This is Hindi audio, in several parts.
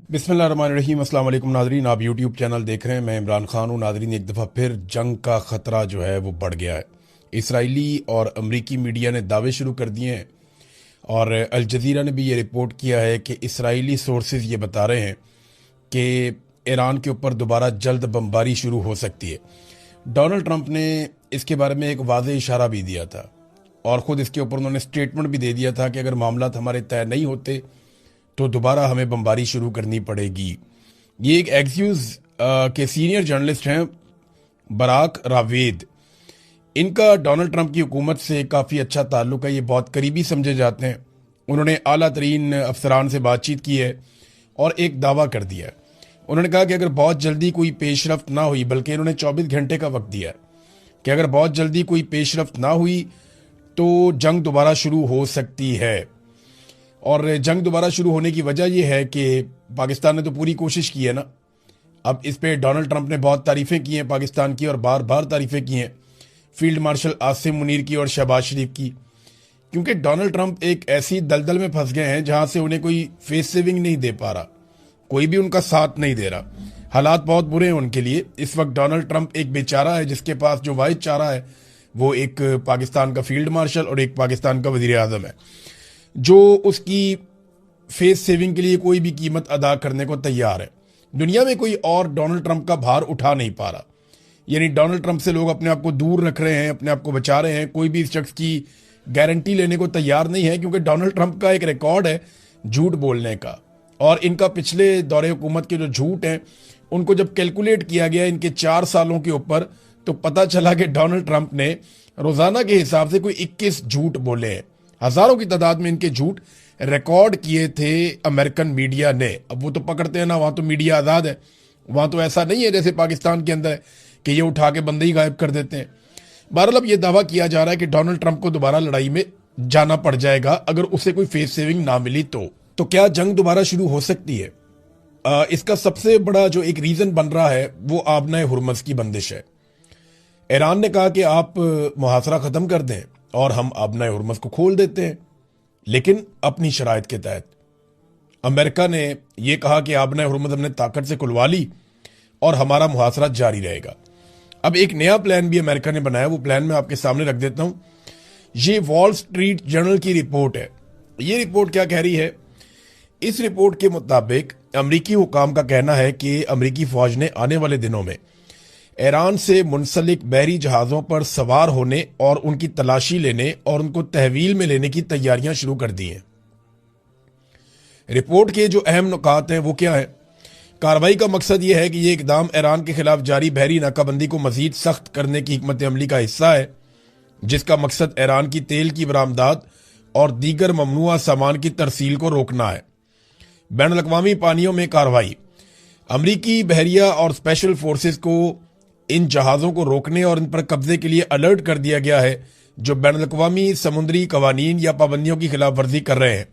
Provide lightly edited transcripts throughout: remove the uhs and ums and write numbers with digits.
बिस्मिल्लाहिर्रहमानिर्रहीम। अस्सलाम वालेकुम नाजरीन, आप यूट्यूब चैनल देख रहे हैं। मैं इमरान खान हूँ। नाजरीन, एक दफ़ा फिर जंग का ख़तरा जो है वो बढ़ गया है। इसराइली और अमरीकी मीडिया ने दावे शुरू कर दिए हैं और अल जज़ीरा ने भी ये रिपोर्ट किया है कि इसराइली सोर्सेज ये बता रहे हैं कि ईरान के ऊपर दोबारा जल्द बमबारी शुरू हो सकती है। डोनाल्ड ट्रंप ने इसके बारे में एक वाज़ेह इशारा भी दिया था और ख़ुद इसके ऊपर उन्होंने स्टेटमेंट भी दे दिया था कि अगर मामला हमारे तय नहीं होते तो दोबारा हमें बमबारी शुरू करनी पड़ेगी। ये एक एक्सियूज के सीनियर जर्नलिस्ट हैं, बराक रावेद। इनका डोनाल्ड ट्रंप की हुकूमत से काफ़ी अच्छा ताल्लुक है, ये बहुत करीबी समझे जाते हैं। उन्होंने आला तरीन अफसरान से बातचीत की है और एक दावा कर दिया है। उन्होंने कहा कि अगर बहुत जल्दी कोई पेशरफ्त ना हुई, बल्कि इन्होंने 24 घंटे का वक्त दिया है कि अगर बहुत जल्दी कोई पेशरफ्त ना हुई तो जंग दोबारा शुरू हो सकती है। और जंग दोबारा शुरू होने की वजह यह है कि पाकिस्तान ने तो पूरी कोशिश की है ना। अब इस पे डोनाल्ड ट्रंप ने बहुत तारीफ़ें की हैं पाकिस्तान की, और बार बार तारीफ़ें की हैं फील्ड मार्शल आसिम मुनीर की और शहबाज शरीफ की, क्योंकि डोनाल्ड ट्रंप एक ऐसी दलदल में फंस गए हैं जहां से उन्हें कोई फेस सेविंग नहीं दे पा रहा, कोई भी उनका साथ नहीं दे रहा। हालात बहुत बुरे हैं उनके लिए। इस वक्त डोनाल्ड ट्रंप एक बेचारा है जिसके पास जो वाहिद चारा है वो एक पाकिस्तान का फील्ड मार्शल और एक पाकिस्तान का वजीर आजम है, जो उसकी फेस सेविंग के लिए कोई भी कीमत अदा करने को तैयार है। दुनिया में कोई और डोनाल्ड ट्रंप का भार उठा नहीं पा रहा। यानी डोनाल्ड ट्रंप से लोग अपने आप को दूर रख रहे हैं, अपने आप को बचा रहे हैं। कोई भी इस शख्स की गारंटी लेने को तैयार नहीं है, क्योंकि डोनाल्ड ट्रंप का एक रिकॉर्ड है झूठ बोलने का। और इनका पिछले दौरे हुकूमत के जो झूठ हैं उनको जब कैलकुलेट किया गया इनके 4 सालों के ऊपर, तो पता चला कि डोनाल्ड ट्रंप ने रोजाना के हिसाब से कोई 21 झूठ बोले हैं। हजारों की तादाद में इनके झूठ रिकॉर्ड किए थे अमेरिकन मीडिया ने। अब वो तो पकड़ते हैं ना, वहां तो मीडिया आज़ाद है, वहां तो ऐसा नहीं है जैसे पाकिस्तान के अंदर है कि ये उठा के बंदे ही गायब कर देते हैं। बहरहाल अब ये दावा किया जा रहा है कि डोनाल्ड ट्रंप को दोबारा लड़ाई में जाना पड़ जाएगा अगर उसे कोई फेस सेविंग ना मिली तो क्या जंग दोबारा शुरू हो सकती है? इसका सबसे बड़ा जो एक रीजन बन रहा है वो आबना हुर्मुज़ की बंदिश है। ईरान ने कहा कि आप मुहासरा खत्म कर दें और हम आबना हुर्मुज़ को खोल देते हैं, लेकिन अपनी शराइत के तहत। अमेरिका ने यह कहा कि आबना हुर्मुज़ हमने ताकत से खुलवा ली और हमारा मुहासरा जारी रहेगा। अब एक नया प्लान भी अमेरिका ने बनाया, वो प्लान मैं आपके सामने रख देता हूं। ये वॉल स्ट्रीट जर्नल की रिपोर्ट है। ये रिपोर्ट क्या कह रही है? इस रिपोर्ट के मुताबिक अमरीकी हुकाम का कहना है कि अमरीकी फौज ने आने वाले दिनों में ईरान से मुंसलिक बहरी जहाज़ों पर सवार होने और उनकी तलाशी लेने और उनको तहवील में लेने की तैयारियां शुरू कर दी हैं। रिपोर्ट के जो अहम नुकात हैं वो क्या है? कार्रवाई का मकसद यह है कि यह इकदाम ईरान के खिलाफ जारी बहरी नाकाबंदी को मजीद सख्त करने की हिकमत अमली का हिस्सा है, जिसका मकसद ईरान की तेल की बरामदात और दीगर ममनुआ सामान की तरसील को रोकना है। बैन अल-अक़वामी पानियों में कार्रवाई। अमरीकी बहरिया और स्पेशल फोर्सेस को इन जहाज़ों को रोकने और इन पर कब्जे के लिए अलर्ट कर दिया गया है जो बैन अल-अक़वामी समुद्री कवानीन या पाबंदियों की खिलाफ वर्जी कर रहे हैं।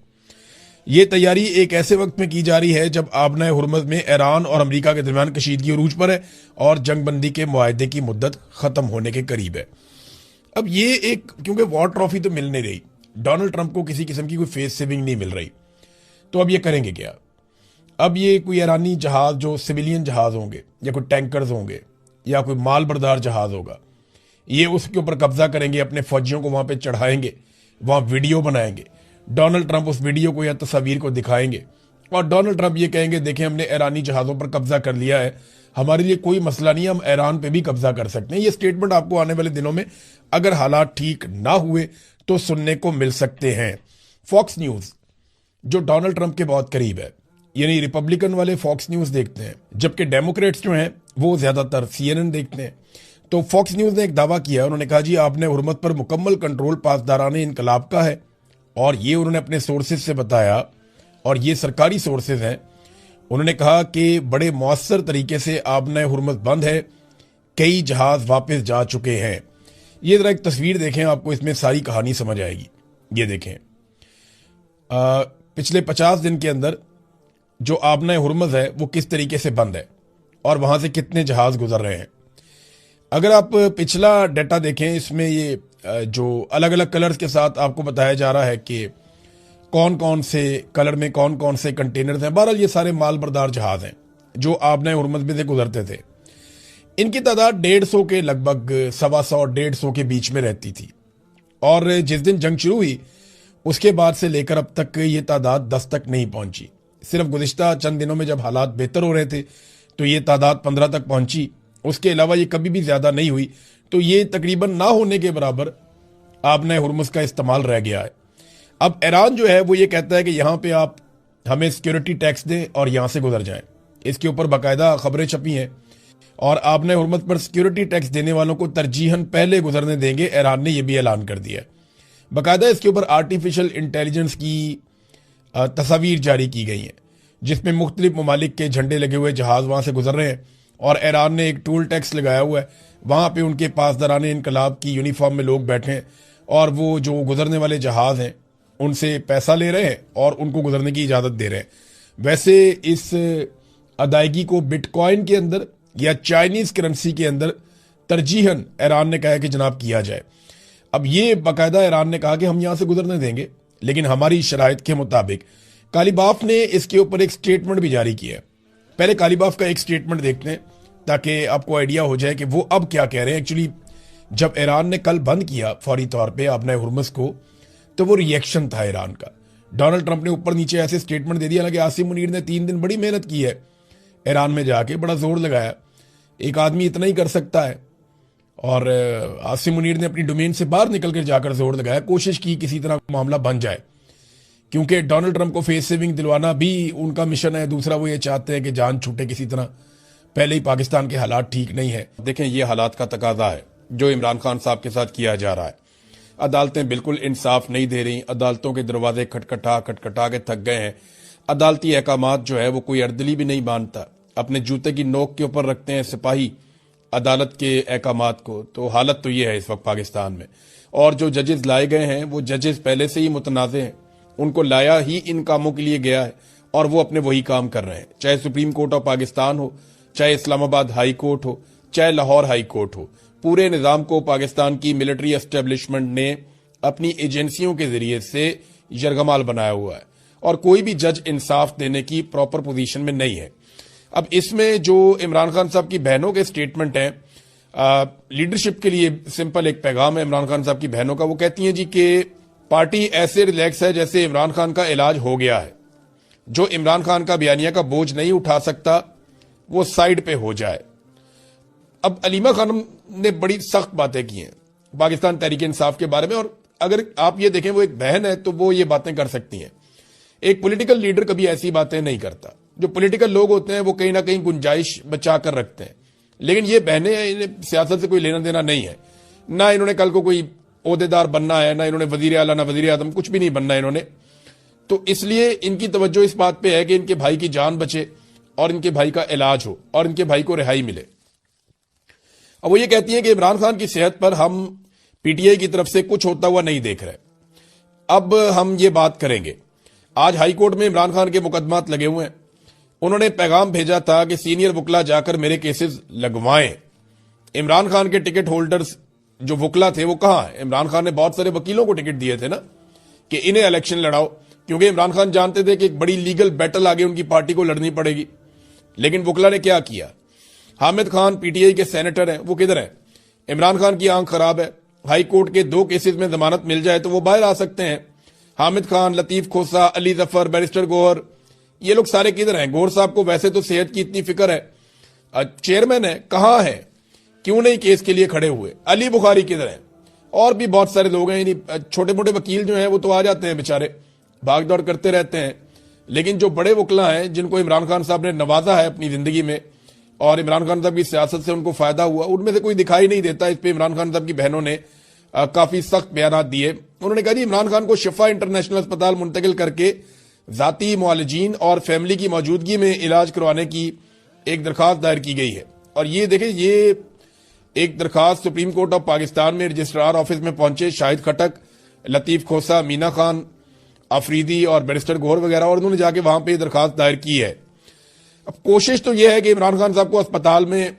ये तैयारी एक ऐसे वक्त में की जा रही है जब आबना हुर्मुज़ में ईरान और अमरीका के दरमियान कशीदगी अरूज पर है और जंगबंदी के मुआहदे की मुद्दत खत्म होने के करीब है। अब ये एक, क्योंकि वॉर ट्रॉफी तो मिल नहीं रही, डोनाल्ड ट्रंप को किसी किस्म की कोई फेस सेविंग नहीं मिल रही, तो अब ये करेंगे क्या? अब ये कोई ईरानी जहाज जो सिविलियन जहाज होंगे या कोई टैंकर्स होंगे या कोई माल बरदार जहाज होगा, ये उसके ऊपर कब्जा करेंगे, अपने फौजियों को वहां पे चढ़ाएंगे, वहां वीडियो बनाएंगे। डोनाल्ड ट्रंप उस वीडियो को या तस्वीर को दिखाएंगे और डोनाल्ड ट्रंप ये कहेंगे देखें हमने ईरानी जहाजों पर कब्जा कर लिया है, हमारे लिए कोई मसला नहीं, हम ईरान पे भी कब्जा कर सकते हैं। ये स्टेटमेंट आपको आने वाले दिनों में अगर हालात ठीक ना हुए तो सुनने को मिल सकते हैं। फॉक्स न्यूज जो डोनाल्ड ट्रंप के बहुत करीब है, यानी रिपब्लिकन वाले फॉक्स न्यूज देखते हैं, जबकि डेमोक्रेट्स जो हैं वो ज्यादातर CNN देखते हैं। तो फॉक्स न्यूज ने एक दावा किया, उन्होंने कहा जी आपने हुर्मुज़ पर मुकम्मल कंट्रोल पासदाराने इनकलाब का है, और ये उन्होंने अपने सोर्सेज से बताया और ये सरकारी सोर्सेज हैं। उन्होंने कहा कि बड़े मौसर तरीके से आबना हुर्मुज़ बंद है, कई जहाज वापस जा चुके हैं। ये जरा एक तस्वीर देखें, आपको इसमें सारी कहानी समझ आएगी। ये देखें, पिछले 50 दिन के अंदर जो आबना हुर्मुज़ है वो किस तरीके से बंद है और वहां से कितने जहाज गुजर रहे हैं। अगर आप पिछला डाटा देखें, इसमें ये जो अलग अलग कलर्स के साथ आपको बताया जा रहा है कि कौन कौन से कलर में कौन कौन से कंटेनर हैं। बहरहाल ये सारे माल बरदार जहाज हैं जो आबना हुरमुज़ में से गुजरते थे। इनकी तादाद 150 के लगभग 125-150 के बीच में रहती थी, और जिस दिन जंग शुरू हुई उसके बाद से लेकर अब तक ये तादाद 10 तक नहीं पहुंची। सिर्फ गुज़िश्ता चंद दिनों में जब हालात बेहतर हो रहे थे तो ये तादाद 15 तक पहुंची, उसके अलावा ये कभी भी ज़्यादा नहीं हुई। तो ये तकरीबन ना होने के बराबर आबना हुरमुज़ का इस्तेमाल रह गया है। अब ईरान जो है वो ये कहता है कि यहाँ पे आप हमें सिक्योरिटी टैक्स दें और यहाँ से गुजर जाएं। इसके ऊपर बाकायदा खबरें छपी हैं, और आबना हुरमुज़ पर सिक्योरिटी टैक्स देने वालों को तरजीहन पहले गुजरने देंगे। ईरान ने यह भी ऐलान कर दिया है। बाकायदा इसके ऊपर आर्टिफिशियल इंटेलिजेंस की तस्वीर जारी की गई हैं, जिसमें मुख्तलिफ ममालिक के झंडे लगे हुए जहाज वहां से गुजर रहे हैं, और ईरान ने एक टूल टैक्स लगाया हुआ है। वहां पे उनके पासदारान इनकलाब की यूनिफॉर्म में लोग बैठे हैं, और वो जो गुजरने वाले जहाज हैं उनसे पैसा ले रहे हैं और उनको गुजरने की इजाजत दे रहे हैं। वैसे इस अदायगी को बिटकॉइन के अंदर या चाइनीज करेंसी के अंदर तरजीहन ईरान ने कहा है कि जनाब किया जाए। अब ये बाकायदा ईरान ने कहा कि हम यहां से गुजरने देंगे, लेकिन हमारी शराइत के मुताबिक। कालीबाफ ने इसके ऊपर एक स्टेटमेंट भी जारी किया है। पहले कालीबाफ का एक स्टेटमेंट देखते हैं ताकि आपको आइडिया हो जाए कि वो अब क्या कह रहे हैं। एक्चुअली जब ईरान ने कल बंद किया फौरी तौर पे आबना हुरमुज़ को, तो वो रिएक्शन था ईरान का। डोनाल्ड ट्रंप ने ऊपर नीचे ऐसे स्टेटमेंट दे दिया। हालांकि आसिम मुनीर ने 3 दिन बड़ी मेहनत की है ईरान में जाके, बड़ा जोर लगाया। एक आदमी इतना ही कर सकता है, और आसिम मुनीर ने अपनी डोमेन से बाहर निकल कर जाकर जोर लगाया, कोशिश की किसी तरह मामला बन जाए, क्योंकि डोनाल्ड ट्रंप को फेस सेविंग दिलवाना भी उनका मिशन है। दूसरा वो ये चाहते हैं कि जान छूटे किसी तरह। पहले ही पाकिस्तान के हालात ठीक नहीं है। देखें, ये हालात का तकाजा है जो इमरान खान साहब के साथ किया जा रहा है। अदालतें बिल्कुल इंसाफ नहीं दे रही, अदालतों के दरवाजे खटखटा खटखटा के थक गए हैं। अदालती अहकामात जो है वो कोई अर्दली भी नहीं मानता, अपने जूते की नोक के ऊपर रखते हैं सिपाही अदालत के अहकामात को। तो हालत तो ये है इस वक्त पाकिस्तान में। और जो जजेस लाए गए हैं वो जजेस पहले से ही मुतनाज़े हैं, उनको लाया ही इन कामों के लिए गया है, और वो अपने वही काम कर रहे हैं। चाहे सुप्रीम कोर्ट ऑफ पाकिस्तान हो, चाहे इस्लामाबाद हाई कोर्ट हो, चाहे लाहौर हाई कोर्ट हो, पूरे निज़ाम को पाकिस्तान की मिलिट्री एस्टेब्लिशमेंट ने अपनी एजेंसियों के जरिए से यरगमाल बनाया हुआ है, और कोई भी जज इंसाफ देने की प्रॉपर पोजीशन में नहीं है। अब इसमें जो इमरान खान साहब की बहनों के स्टेटमेंट हैं, लीडरशिप के लिए सिंपल एक पैगाम है इमरान खान साहब की बहनों का। वो कहती हैं जी कि पार्टी ऐसे रिलैक्स है जैसे इमरान खान का इलाज हो गया है। जो इमरान खान का बयानिया का बोझ नहीं उठा सकता वो साइड पे हो जाए। अब अलीमा खानम ने बड़ी सख्त बातें की हैं पाकिस्तान तहरीक इंसाफ के बारे में, और अगर आप ये देखें वो एक बहन है तो वो ये बातें कर सकती हैं। एक पॉलिटिकल लीडर कभी ऐसी बातें नहीं करता। जो पॉलिटिकल लोग होते हैं वो कहीं ना कहीं गुंजाइश बचा कर रखते हैं, लेकिन ये बहनें, इन्हें सियासत से कोई लेना देना नहीं है। ना इन्होंने कल को कोई ओहदेदार बनना है, ना इन्होंने वजीर आला, ना वजीर आजम, कुछ भी नहीं बनना है इन्होंने। तो इसलिए इनकी तवज्जो इस बात पे है कि इनके भाई की जान बचे और इनके भाई का इलाज हो और इनके भाई को रिहाई मिले। अब वो ये कहती है कि इमरान खान की सेहत पर हम पीटीआई की तरफ से कुछ होता हुआ नहीं देख रहे। अब हम ये बात करेंगे। आज हाईकोर्ट में इमरान खान के मुकदमात लगे हुए हैं। उन्होंने पैगाम भेजा था कि सीनियर वकला जाकर मेरे केसेस लगवाएं। इमरान खान के टिकट होल्डर्स जो वकला थे वो कहां है? इमरान खान ने बहुत सारे वकीलों को टिकट दिए थे ना कि इन्हें इलेक्शन लड़ाओ, क्योंकि इमरान खान जानते थे कि एक बड़ी लीगल बैटल आगे उनकी पार्टी को लड़नी पड़ेगी। लेकिन वकला ने क्या किया? हामिद खान पीटीआई के सेनेटर हैं, वो किधर हैं? इमरान खान की आंख खराब है। हाई कोर्ट के 2 केसेस में जमानत मिल जाए तो वो बाहर आ सकते हैं। हामिद खान, लतीफ खोसा, अली जफर, बैरिस्टर गौहर, ये लोग सारे किधर हैं? गौहर साहब को वैसे तो सेहत की इतनी फिक्र है, चेयरमैन है, कहां है? क्यों नहीं केस के लिए खड़े हुए? अली बुखारी किधर है? और भी बहुत सारे लोग हैं। छोटे मोटे वकील जो हैं वो तो आ जाते हैं बेचारे, भाग दौड़ करते रहते हैं, लेकिन जो बड़े वकला हैं जिनको इमरान खान साहब ने नवाजा है अपनी जिंदगी में और इमरान खान साहब की सियासत से उनको फायदा हुआ, उनमें से कोई दिखाई नहीं देता। इस पे इमरान खान साहब की बहनों ने काफी सख्त बयान दिए। उन्होंने कहा जी इमरान खान को शिफा इंटरनेशनल अस्पताल मुंतकिल करके जाती मुआलिजीन और फैमिली की मौजूदगी में इलाज करवाने की एक दरखास्त दायर की गई है। और ये देखें, ये एक दरखास्त सुप्रीम कोर्ट ऑफ पाकिस्तान में रजिस्ट्रार ऑफिस में पहुंचे शाहिद खटक, लतीफ खोसा, मीना खान अफरीदी और बैरिस्टर गौहर वगैरह, और उन्होंने जाके वहां पे दरखास्त दायर की है। अब कोशिश तो यह है कि इमरान खान साहब को अस्पताल में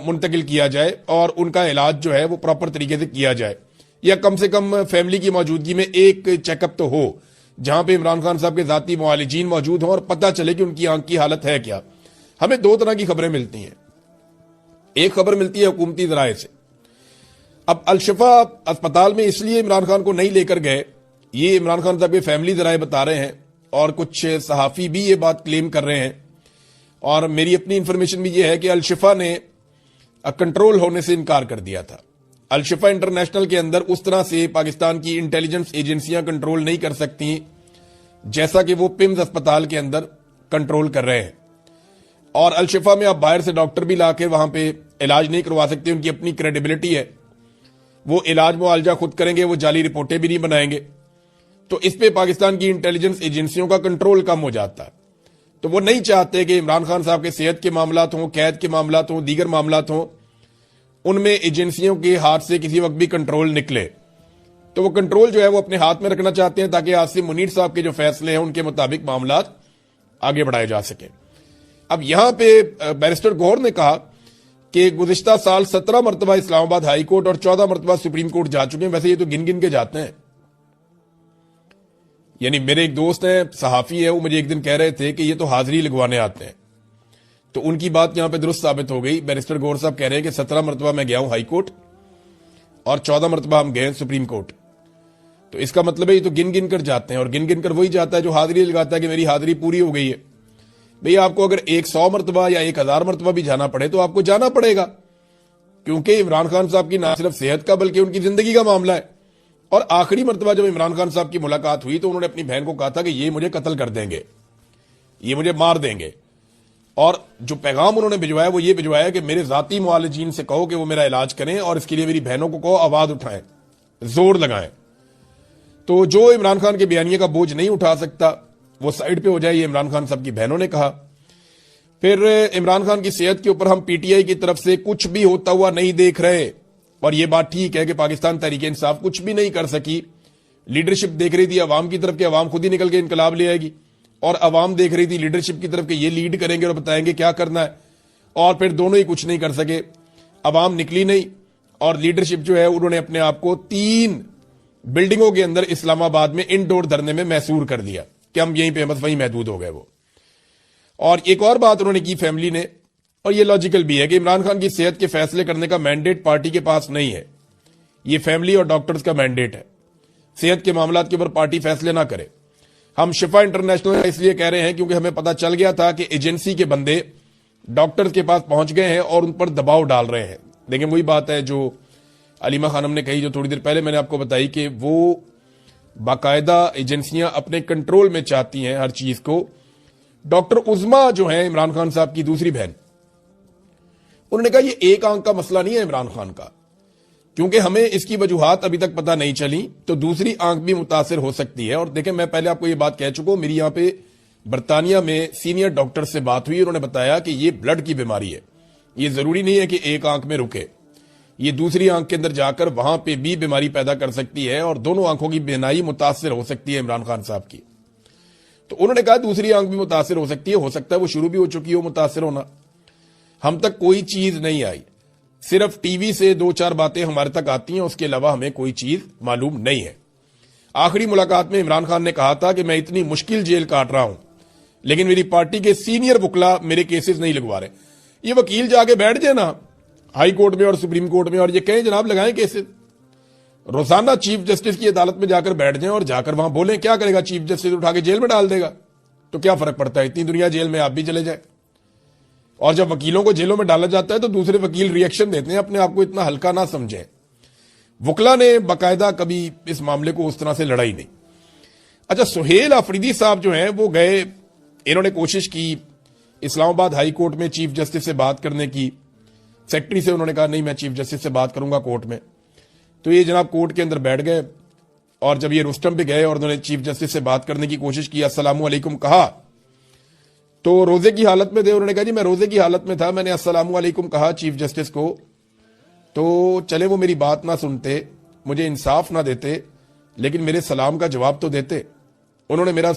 मुंतकिल किया जाए और उनका इलाज जो है वो प्रॉपर तरीके से किया जाए, या कम से कम फैमिली की मौजूदगी में एक चेकअप तो हो, जहां पे इमरान खान साहब के जाती मुआलिजीन मौजूद हों और पता चले कि उनकी आंख की हालत है क्या। हमें दो तरह की खबरें मिलती हैं। एक खबर मिलती है हुकूमती जराए से। अब अल-शिफा अस्पताल में इसलिए इमरान खान को नहीं लेकर गए, ये इमरान खान साहब के फैमिली जराए बता रहे हैं और कुछ सहाफी भी ये बात क्लेम कर रहे हैं। और मेरी अपनी इंफॉर्मेशन भी ये है कि अल-शिफा ने कंट्रोल होने से इनकार कर दिया था। अल-शिफा इंटरनेशनल के अंदर उस तरह से पाकिस्तान की इंटेलिजेंस एजेंसियां कंट्रोल नहीं कर सकती जैसा कि वो पिम्स अस्पताल के अंदर कंट्रोल कर रहे हैं। और अल-शिफा में आप बाहर से डॉक्टर भी लाके वहां पे इलाज नहीं करवा सकते, उनकी अपनी क्रेडिबिलिटी है, वो इलाज मुआवजा खुद करेंगे, वो जाली रिपोर्टें भी नहीं बनाएंगे। तो इस पे पाकिस्तान की इंटेलिजेंस एजेंसियों का कंट्रोल कम हो जाता है। तो वो नहीं चाहते कि इमरान खान साहब के सेहत के मामलात हों, कैद के मामलात हों, दीगर मामलात हों, उनमें एजेंसियों के हाथ से किसी वक्त भी कंट्रोल निकले। तो वो कंट्रोल जो है वो अपने हाथ में रखना चाहते हैं ताकि आसिम मुनीर साहब के जो फैसले हैं उनके मुताबिक मामलात आगे बढ़ाए जा सके। अब यहां पे बैरिस्टर गौहर ने कहा कि गुज़िश्ता साल 17 मरतबा इस्लामाबाद हाई कोर्ट और 14 मरतबा सुप्रीम कोर्ट जा चुके हैं। वैसे ये तो गिन गिन के जाते हैं। यानी मेरे एक दोस्त हैं, सहाफी है, वो मुझे एक दिन कह रहे थे कि ये तो हाजिरी लगवाने आते हैं। तो उनकी बात यहां पे दुरुस्त साबित हो गई। बैरिस्टर गौहर साहब कह रहे हैं कि 17 मरतबा मैं गया हूं हाई कोर्ट और 14 मरतबा हम गए सुप्रीम कोर्ट। तो इसका मतलब है ये तो गिन गिन कर जाते हैं, और गिन गिन कर वही जाता है जो हाजिरी लगाता है कि मेरी हाजिरी पूरी हो गई है। भैया आपको अगर 100 मरतबा या 1000 मरतबा भी जाना पड़े तो आपको जाना पड़ेगा, क्योंकि इमरान खान साहब की ना सिर्फ सेहत का बल्कि उनकी जिंदगी का मामला है। और आखिरी मरतबा जब इमरान खान साहब की मुलाकात हुई तो उन्होंने अपनी बहन को कहा था कि ये मुझे कत्ल कर देंगे, ये मुझे मार देंगे। और जो पैगाम उन्होंने भिजवाया वो ये भिजवाया कि मेरे जाती मुआलिजीन से कहो कि वो मेरा इलाज करें और इसके लिए मेरी बहनों को कहो आवाज उठाएं, जोर लगाएं। तो जो इमरान खान के बयानिए का बोझ नहीं उठा सकता वो साइड पे हो जाए, ये इमरान खान साहब की बहनों ने कहा। फिर इमरान खान की सेहत के ऊपर हम पीटीआई की तरफ से कुछ भी होता हुआ नहीं देख रहे। और ये बात ठीक है कि पाकिस्तान तहरीक-ए-इंसाफ कुछ भी नहीं कर सकी। लीडरशिप देख रही थी अवाम की तरफ कि अवाम खुद ही निकल के इनकलाब ले आएगी, और अवाम देख रही थी लीडरशिप की तरफ कि ये लीड करेंगे और बताएंगे क्या करना है। और फिर दोनों ही कुछ नहीं कर सके। अवाम निकली नहीं और लीडरशिप जो है उन्होंने अपने आप को 3 बिल्डिंगों के अंदर इस्लामाबाद में इंडोर धरने में मैसूर कर दिया कि हम यहीं पे बस वहीं महदूद हो गए वो। और एक और बात उन्होंने की फैमिली ने, और ये लॉजिकल भी है, कि इमरान खान की सेहत के फैसले करने का मैंडेट पार्टी के पास नहीं है, ये फैमिली और डॉक्टर्स का मैंडेट है। सेहत के मामलात के ऊपर पार्टी फैसले ना करे। हम शिफा इंटरनेशनल इसलिए कह रहे हैं क्योंकि हमें पता चल गया था कि एजेंसी के बंदे डॉक्टर्स के पास पहुंच गए हैं और उन पर दबाव डाल रहे हैं। देखिए वही बात है जो अलीमा खानम ने कही, जो थोड़ी देर पहले मैंने आपको बताई, कि वो बाकायदा एजेंसियां अपने कंट्रोल में चाहती हैं हर चीज को। डॉक्टर उज़मा जो है इमरान खान साहब की दूसरी बहन, उन्होंने कहा ये एक आंख का मसला नहीं है इमरान खान का, क्योंकि हमें इसकी वजूहात अभी तक पता नहीं चली, तो दूसरी आंख भी मुतासिर हो सकती है। और देखें मैं पहले आपको ये बात कह चुका हूं, मेरी यहां पे बरतानिया में सीनियर डॉक्टर से बात हुई, उन्होंने बताया कि ये ब्लड की बीमारी है, ये जरूरी नहीं है कि एक आंख में रुके, ये दूसरी आंख के अंदर जाकर वहां पे भी बीमारी पैदा कर सकती है और दोनों आंखों की बीनाई मुतासिर हो सकती है इमरान खान साहब की। तो उन्होंने कहा दूसरी आंख भी मुतासिर हो सकती है, हो सकता है वो शुरू भी हो चुकी हो मुतासिर होना। हम तक कोई चीज नहीं आई, सिर्फ टीवी से 2-4 बातें हमारे तक आती हैं, उसके अलावा हमें कोई चीज मालूम नहीं है। आखिरी मुलाकात में इमरान खान ने कहा था कि मैं इतनी मुश्किल जेल काट रहा हूं, लेकिन मेरी पार्टी के सीनियर वकला मेरे केसेस नहीं लगवा रहे। ये वकील जाके बैठ जाए ना हाई कोर्ट में और सुप्रीम कोर्ट में और ये कहें जनाब लगाएं केसेस, रोजाना चीफ जस्टिस की अदालत में जाकर बैठ जाएं और जाकर वहां बोलें, क्या करेगा चीफ जस्टिस? उठा के जेल में डाल देगा, तो क्या फर्क पड़ता है? इतनी दुनिया जेल में, आप भी चले जाए। और जब वकीलों को जेलों में डाला जाता है तो दूसरे वकील रिएक्शन देते हैं, अपने आप को इतना हल्का ना समझें। वकला ने बाकायदा कभी इस मामले को उस तरह से लड़ा ही नहीं। अच्छा, सुहेल अफरीदी साहब जो हैं वो गए, इन्होंने कोशिश की इस्लामाबाद हाई कोर्ट में चीफ जस्टिस से बात करने की। सेक्रेटरी से उन्होंने कहा नहीं मैं चीफ जस्टिस से बात करूंगा कोर्ट में। तो ये जनाब कोर्ट के अंदर बैठ गए और जब ये रुस्तम पे गए और उन्होंने चीफ जस्टिस से बात करने की कोशिश की, अस्सलामु अलैकुम कहा, तो रोजे की हालत में थे। उन्होंने कहा जी मैं रोजे की हालत में था, मैंने अस्सलामु अलैकुम कहा चीफ जस्टिस को, तो चले वो मेरी बात ना सुनते, मुझे इंसाफ ना देते, लेकिन मेरे सलाम का जवाब तो देते। उन्होंने मेरा